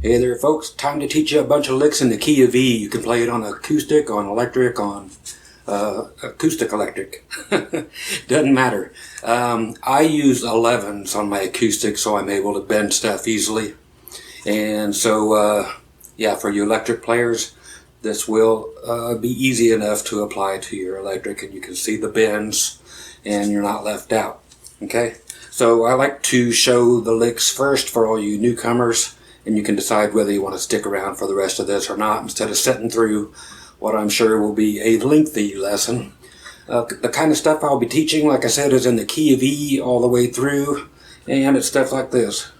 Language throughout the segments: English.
Hey there folks, time to teach you a bunch of licks in the key of E. You can play it on acoustic, on electric, on acoustic electric. Doesn't matter. I use 11s on my acoustic, so I'm able to bend stuff easily. And so, yeah, for you electric players, this will be easy enough to apply to your electric, and you can see the bends and you're not left out. Okay, so I like to show the licks first for all you newcomers, and you can decide whether you want to stick around for the rest of this or not, instead of sitting through what I'm sure will be a lengthy lesson. The kind of stuff I'll be teaching, like I said, is in the key of E all the way through, and it's stuff like this.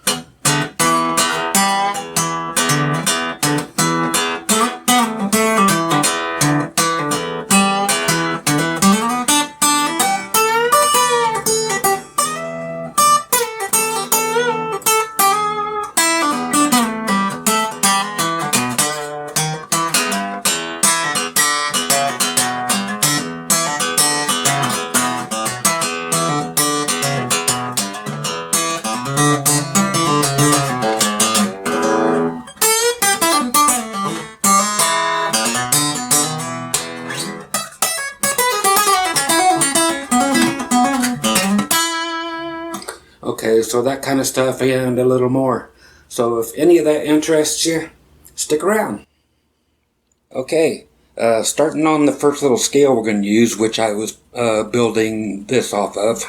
Okay, so that kind of stuff and a little more. So if any of that interests you, stick around. Okay, starting on the first little scale we're going to use, which I was building this off of.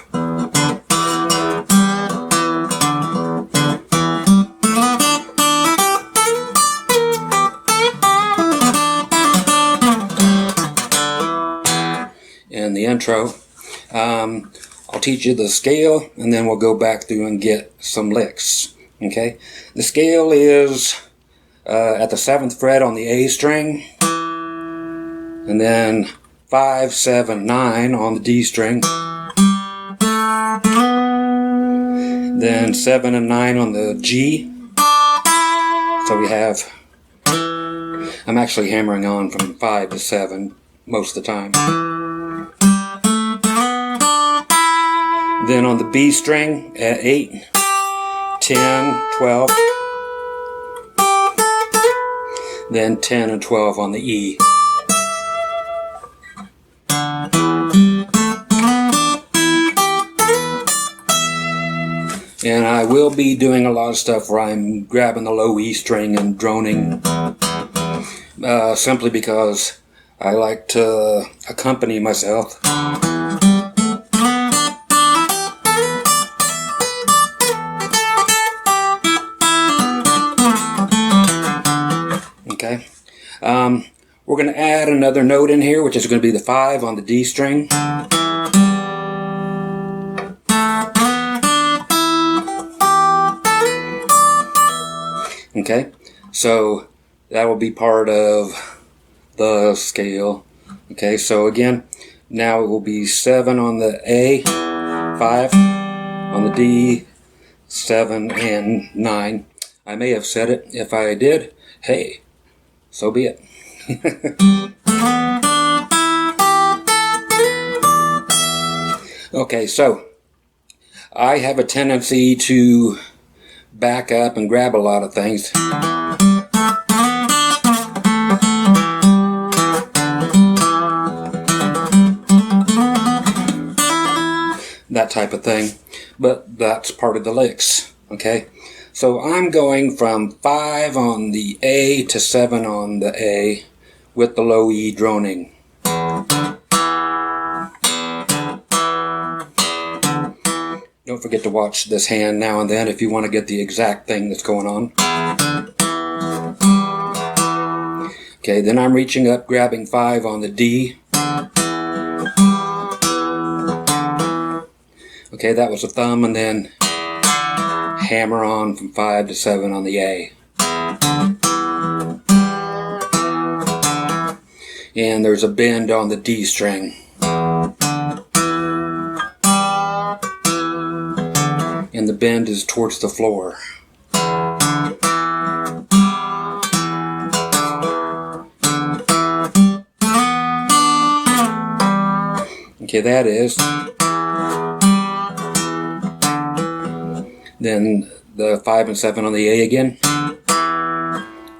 In the intro. I'll teach you the scale, and then we'll go back through and get some licks. Okay, the scale is at the 7th fret on the A string, and then 5, 7, 9 on the D string, then 7 and 9 on the G. So we have, I'm actually hammering on from 5 to 7 most of the time. Then on the B string at 8, 10, 12, then 10 and 12 on the E. And I will be doing a lot of stuff where I'm grabbing the low E string and droning, simply because I like to accompany myself. Okay, we're going to add another note in here, which is going to be the 5 on the D string. Okay, so that will be part of the scale. Okay, so again, now it will be 7 on the A, 5 on the D, 7 and 9. I may have said it. If I did, hey, so be it. Okay, so I have a tendency to back up and grab a lot of things. That type of thing, but that's part of the licks. Okay, so I'm going from 5 on the A to 7 on the A with the low E droning. Don't forget to watch this hand now and then if you want to get the exact thing that's going on. Okay, then I'm reaching up, grabbing 5 on the D. Okay, that was a thumb, and then hammer on from 5 to 7 on the A. And there's a bend on the D string. And the bend is towards the floor. Okay, that is. Then the 5 and 7 on the A again.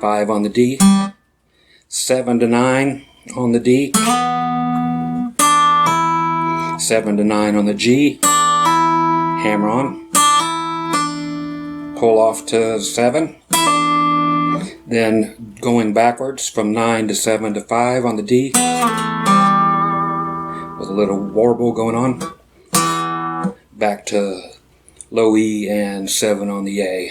5 on the D, 7 to 9 on the D, 7 to 9 on the G, hammer on, pull off to 7, then going backwards from 9 to 7 to 5 on the D, with a little warble going on, back to low E and 7 on the A.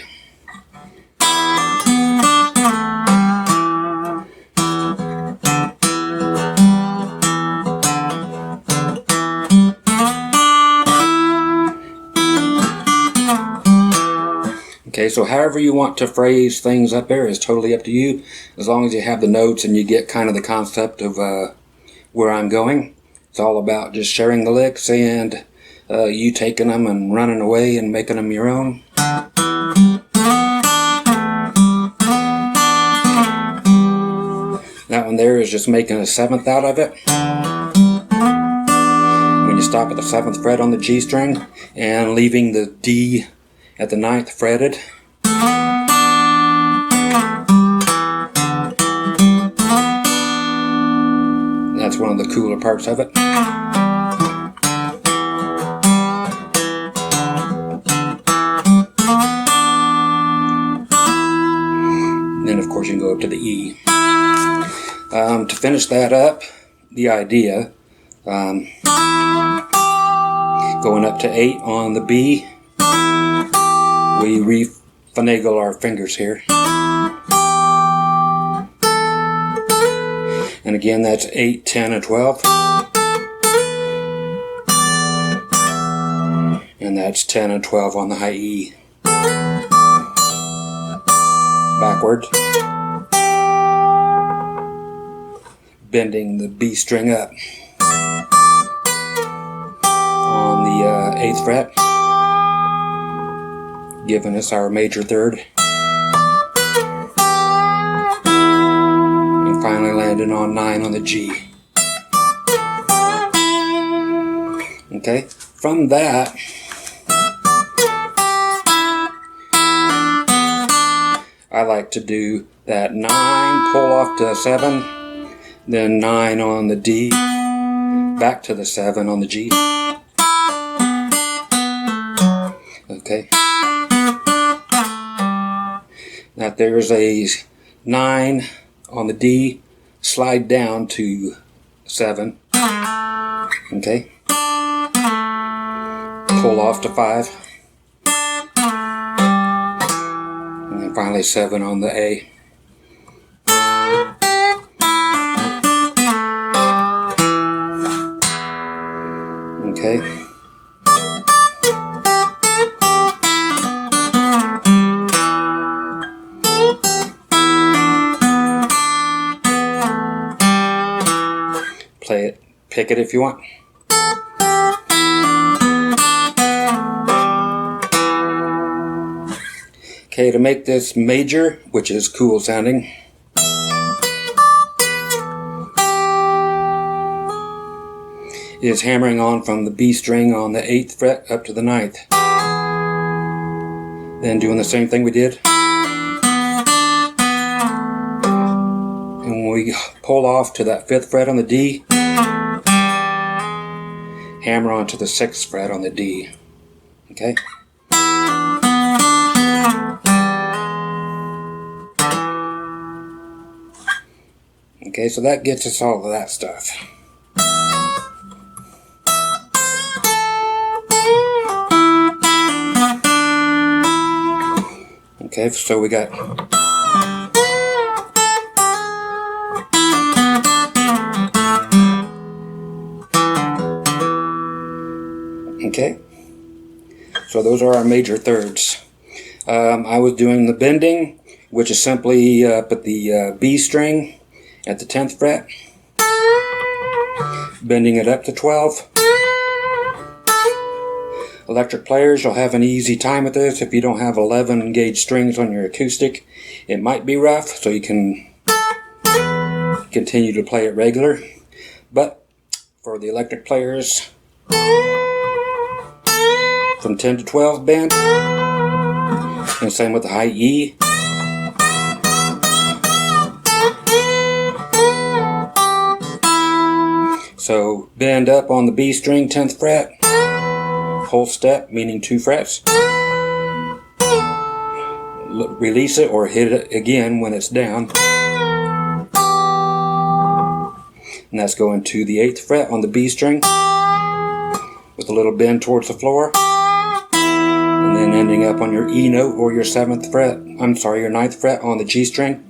Okay, so however you want to phrase things up there is totally up to you, as long as you have the notes and you get kind of the concept of where I'm going. It's all about just sharing the licks and you taking them and running away and making them your own. That one there is just making a 7th out of it. When you stop at the 7th fret on the G string and leaving the D at the 9th fretted. That's one of the cooler parts of it. Then of course you can go up to the E. To finish that up, the idea, going up to 8 on the B, we re-finagle our fingers here. And again, that's 8, 10, and 12. And that's 10 and 12 on the high E. Backward. Bending the B string up on the 8th fret, giving us our major third, and finally landing on 9 on the G. Okay, from that I like to do that 9, pull off to 7, then 9 on the D, back to the 7 on the G. Okay. Now there's a 9 on the D, slide down to 7. Okay. Pull off to 5. And then finally 7 on the A. Okay. Play it, pick it if you want. Okay, to make this major, which is cool sounding, is hammering on from the B string on the 8th fret up to the 9th. Then doing the same thing we did. And we pull off to that 5th fret on the D, hammer on to the 6th fret on the D. Okay? Okay, so that gets us all of that stuff. Okay, so we got okay, so those are our major thirds. I was doing the bending, which is simply put the B string at the 10th fret, bending it up to 12. Electric players, you'll have an easy time with this. If you don't have 11 gauge strings on your acoustic, it might be rough, so you can continue to play it regular. But for the electric players, from 10 to 12 bend, and same with the high E, So bend up on the B string, 10th fret, whole step, meaning 2 frets. Release it or hit it again when it's down. And that's going to the 8th fret on the B string with a little bend towards the floor. And then ending up on your E note or your 7th fret, your 9th fret on the G string.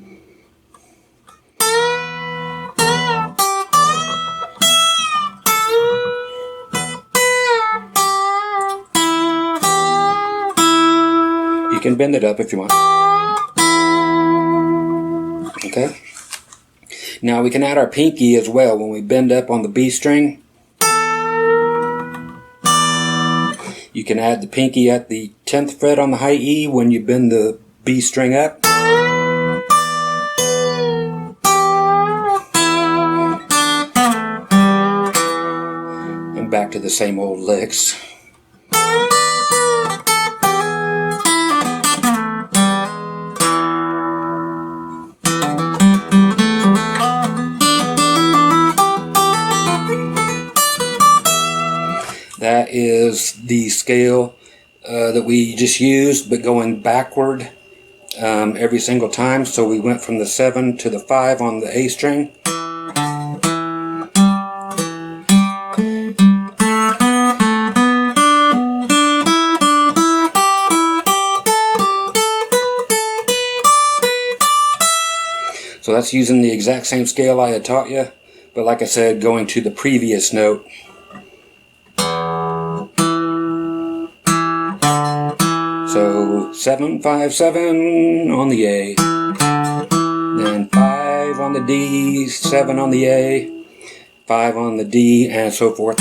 You can bend it up if you want. Okay. Now we can add our pinky as well when we bend up on the B string. You can add the pinky at the 10th fret on the high E when you bend the B string up. And back to the same old licks. That is the scale that we just used, but going backward every single time. So we went from the 7 to the 5 on the A string. So that's using the exact same scale I had taught you, but like I said, going to the previous note. So 7, 5, 7 on the A, then 5 on the D, 7 on the A, 5 on the D, and so forth.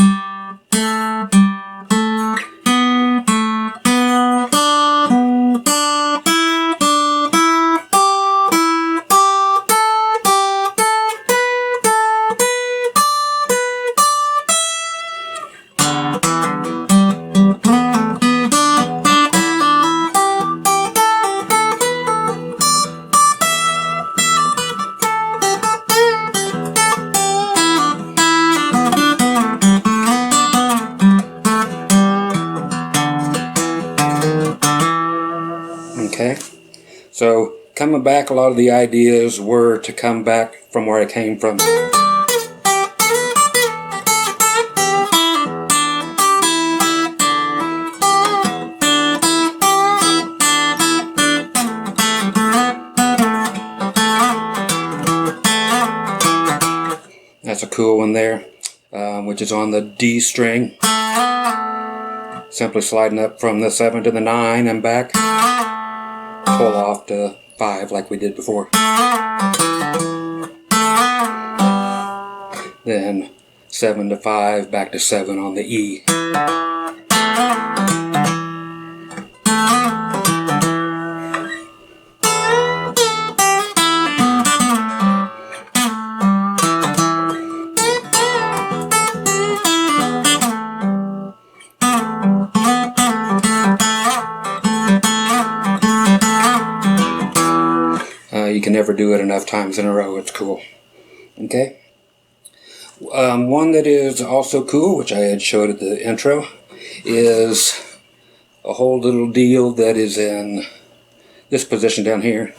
Okay, so coming back, a lot of the ideas were to come back from where I came from. That's a cool one there, which is on the D string. Simply sliding up from the 7 to the 9 and back. Pull off to 5 like we did before. Then 7 to 5, back to 7 on the E. You can never do it enough times in a row. It's cool. Okay. One that is also cool, which I had showed at the intro, is a whole little deal that is in this position down here.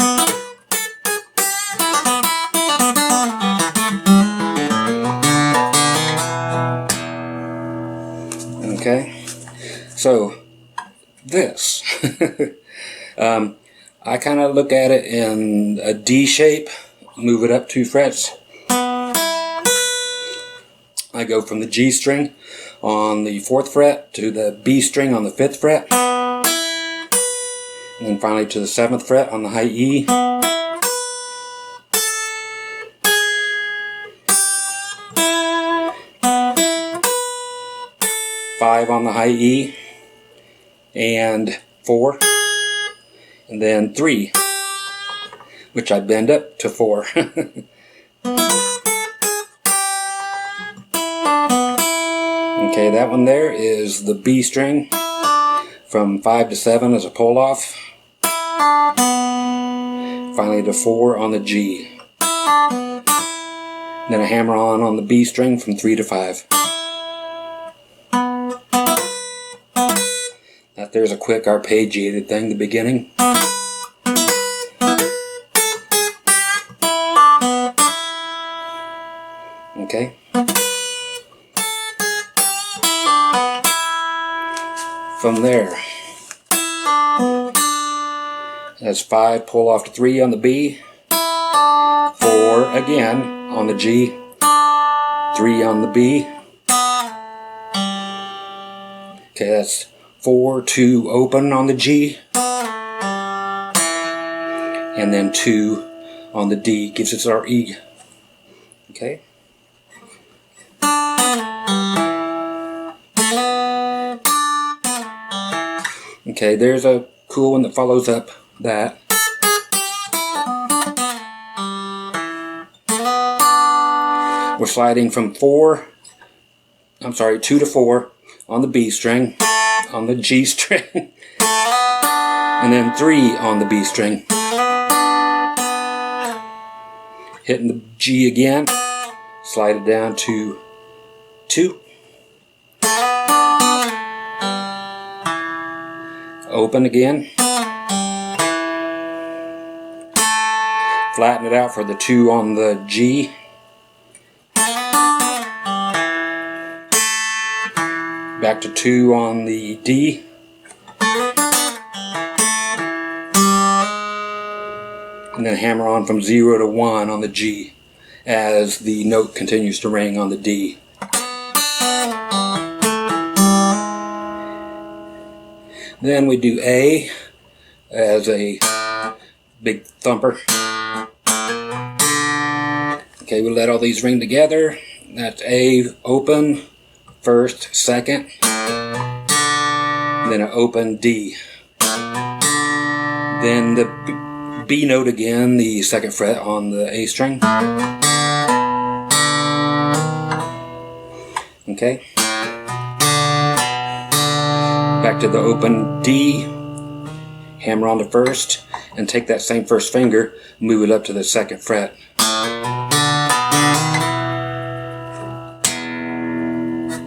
Okay. So this. I kind of look at it in a D shape, move it up 2 frets. I go from the G string on the 4th fret to the B string on the 5th fret. And then finally to the 7th fret on the high E. Five on the high E. And 4. And then 3, which I bend up to 4. Okay, that one there is the B string from 5 to 7 as a pull off. Finally to 4 on the G. Then a hammer on the B string from 3 to 5. There's a quick arpeggiated thing, the beginning. Okay. From there, that's 5, pull off to 3 on the B, 4 again on the G, 3 on the B. Okay, that's 4, 2 open on the G, and then 2 on the D gives us our E. Okay. Okay, there's a cool one that follows up that. We're sliding from 2 to 4 on the B string, on the G string, and then 3 on the B string. Hitting the G again, slide it down to 2. Open again. Flatten it out for the 2 on the G. Back to 2 on the D. And then hammer on from 0 to 1 on the G as the note continues to ring on the D. Then we do A as a big thumper. Okay, we let all these ring together. That's A open, first, second, then an open D. Then the B note again, the 2nd fret on the A string. Okay. Back to the open D, hammer on the 1st, and take that same 1st finger, move it up to the 2nd fret.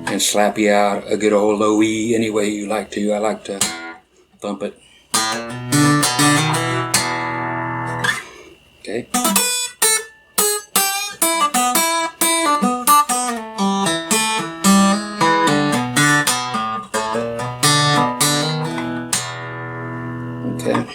And slap you out a good old low E any way you like to. I like to thump it. Okay. Okay.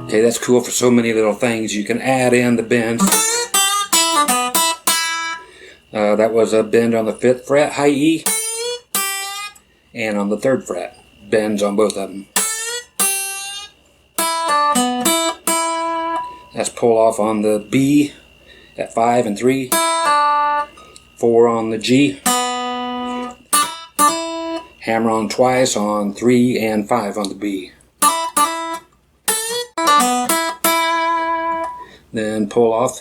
Okay, that's cool for so many little things. You can add in the bends. That was a bend on the 5th fret, high E, and on the 3rd fret. Bends on both of them. That's pull off on the B at 5 and 3, 4 on the G, hammer on twice on 3 and 5 on the B. Then pull off.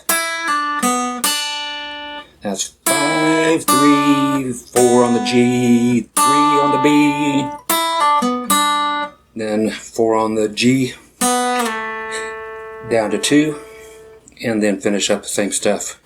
That's 5, 3, 4 on the G, 3 on the B, then 4 on the G, down to 2, and then finish up the same stuff.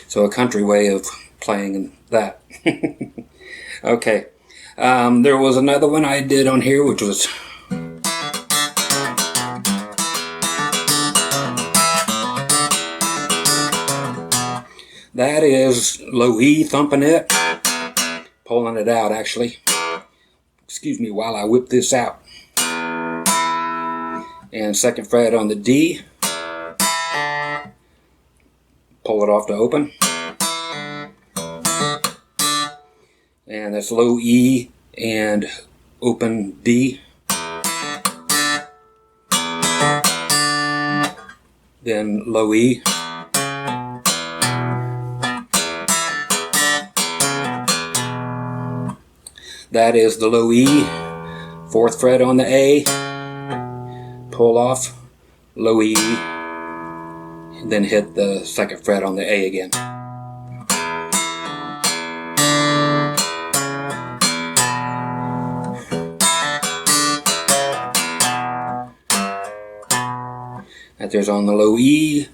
So a country way of playing that. Okay. There was another one I did on here, which was that is low E, thumping it, pulling it out actually. Excuse me while I whip this out. And 2nd fret on the D, pull it off to open. And that's low E and open D. Then low E. That is the low E, 4th fret on the A, pull off, low E, and then hit the 2nd fret on the A again. That there's on the low E,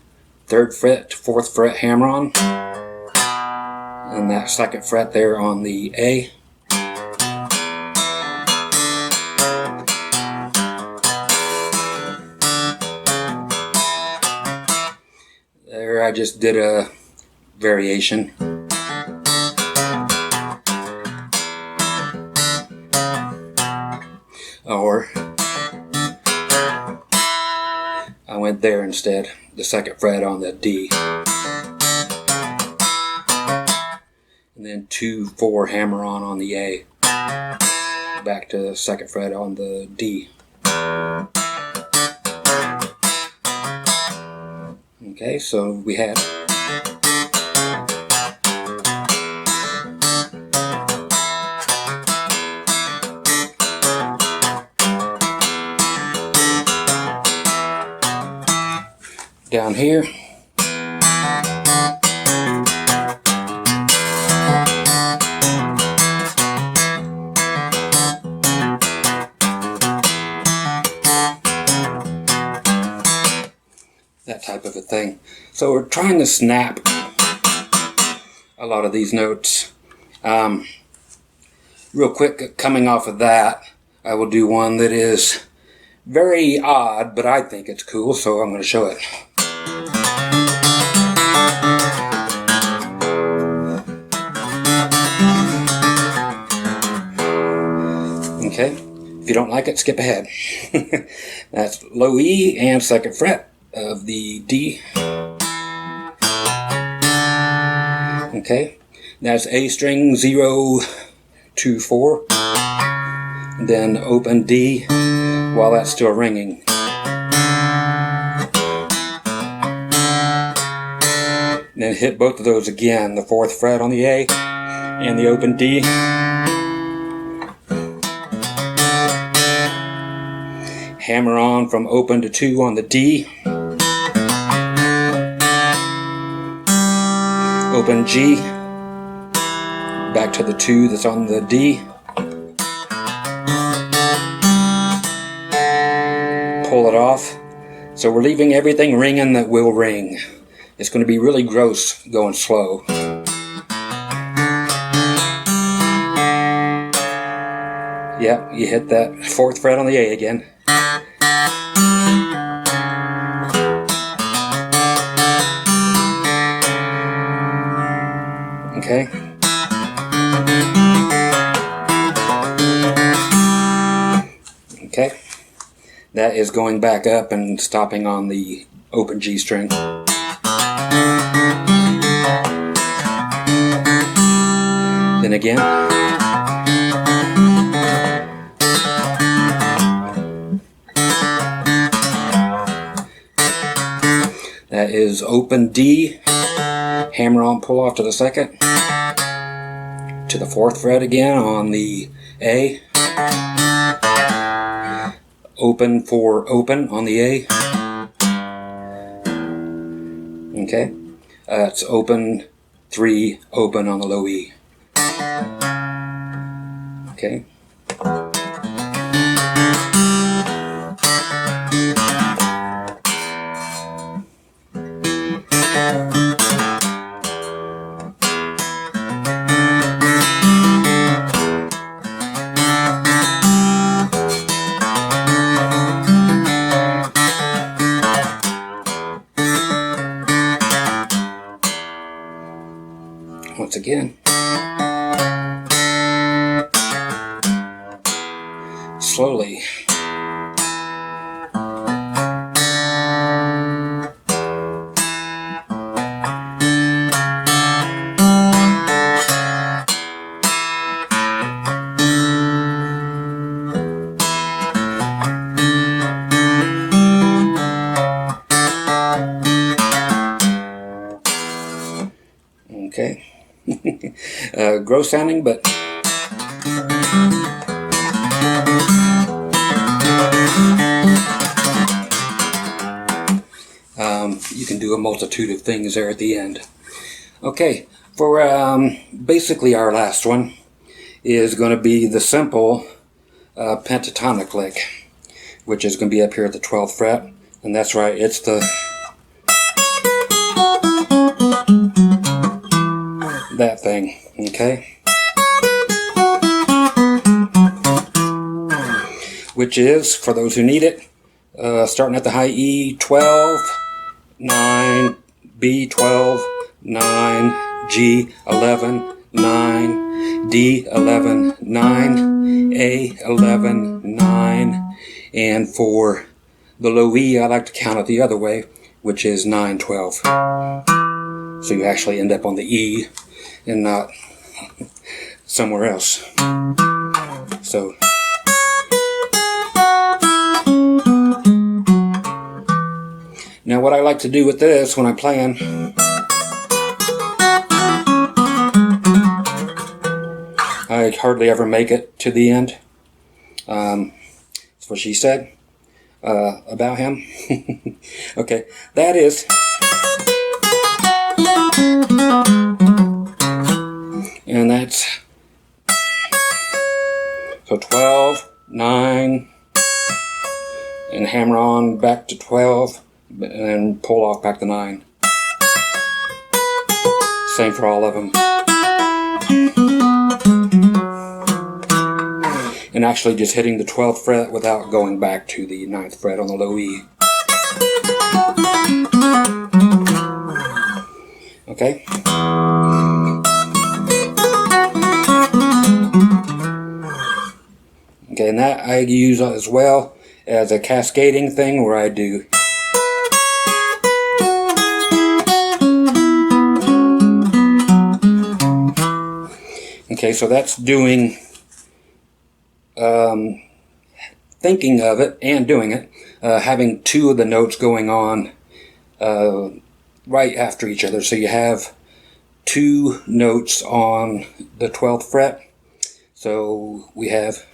3rd fret, 4th fret hammer on, and that 2nd fret there on the A. There I just did a variation. Or I went there instead, the 2nd fret on the D. And then 2-4 hammer on the A. Back to the 2nd fret on the D. Okay, so we had down here. That type of a thing. So we're trying to snap a lot of these notes. Real quick, coming off of that, I will do one that is very odd, but I think it's cool, so I'm going to show it. Okay, if you don't like it, skip ahead. That's low E and 2nd fret of the D. Okay, that's A string 0, 2, 4. Then open D while that's still ringing. Then hit both of those again, the 4th fret on the A and the open D. Hammer on from open to 2 on the D. Open G. Back to the 2 that's on the D. Pull it off. So we're leaving everything ringing that will ring. It's going to be really gross going slow. Yep, you hit that 4th fret on the A again. Okay. Okay. That is going back up and stopping on the open G string. Then again. That is open D, hammer on, pull off to the 2nd, to the 4th fret again on the A, open for open on the A. Okay, it's open 3, open on the low E. Okay. Once again. Slowly. Okay. Gross sounding, but you can do a multitude of things there at the end. Okay, for basically our last one is going to be the simple pentatonic lick, which is going to be up here at the 12th fret, and that's right, it's the that thing, okay? Which is, for those who need it, starting at the high E, 12, 9, B, 12, 9, G, 11, 9, D, 11, 9, A, 11, 9, and for the low E, I like to count it the other way, which is 9, 12. So you actually end up on the E and not somewhere else. So now what I like to do with this when I'm playing, I hardly ever make it to the end. That's what she said about him. Okay, that is, and that's, so 12, 9, and hammer on back to 12, and pull off back to 9. Same for all of them. And actually just hitting the 12th fret without going back to the 9th fret on the low E. Okay? Okay, and that I use as well as a cascading thing where I do okay, so that's doing thinking of it and doing it, having two of the notes going on right after each other. So you have two notes on the 12th fret. So we have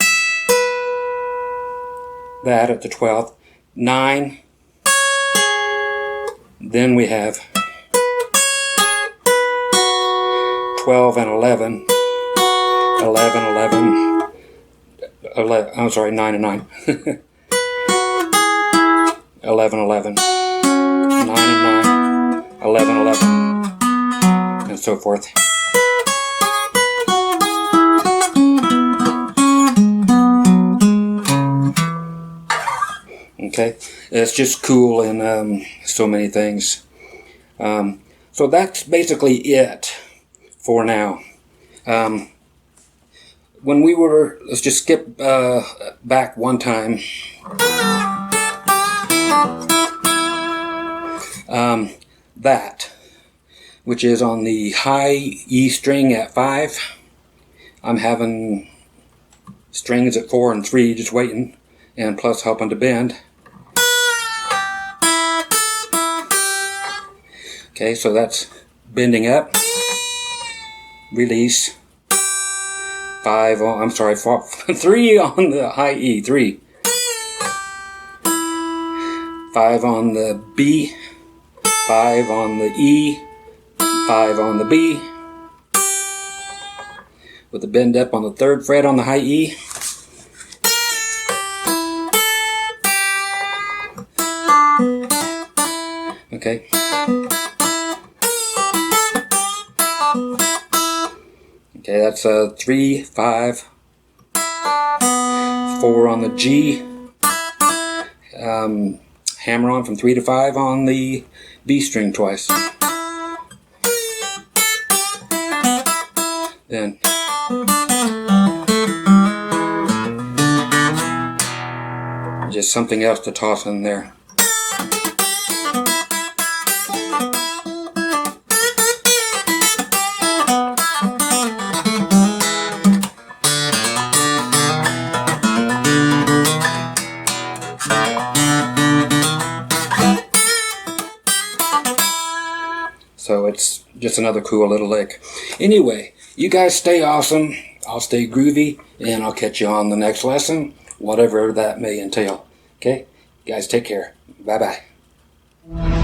that at the 12th, 9, then we have 12 and 11, 11, 11, I'm sorry, 9 and 9, 11, 11, 9 and 9, 11, 11, and so forth. Okay, it's just cool in so many things. So that's basically it for now. When we were, let's just skip back one time. That, which is on the high E string at 5. I'm having strings at 4 and 3 just waiting, and plus helping to bend. Okay, so that's bending up, release, 5 on, I'm sorry, 4, 3 on the high E, 3, 5 on the B, 5 on the E, 5 on the B, with the bend up on the 3rd fret on the high E. Okay. Okay, that's 3, 5, 4 on the G, hammer on from 3 to 5 on the B string twice. Then just something else to toss in there. So it's just another cool little lick. Anyway, you guys stay awesome. I'll stay groovy, and I'll catch you on the next lesson, whatever that may entail. Okay? You guys take care. Bye-bye.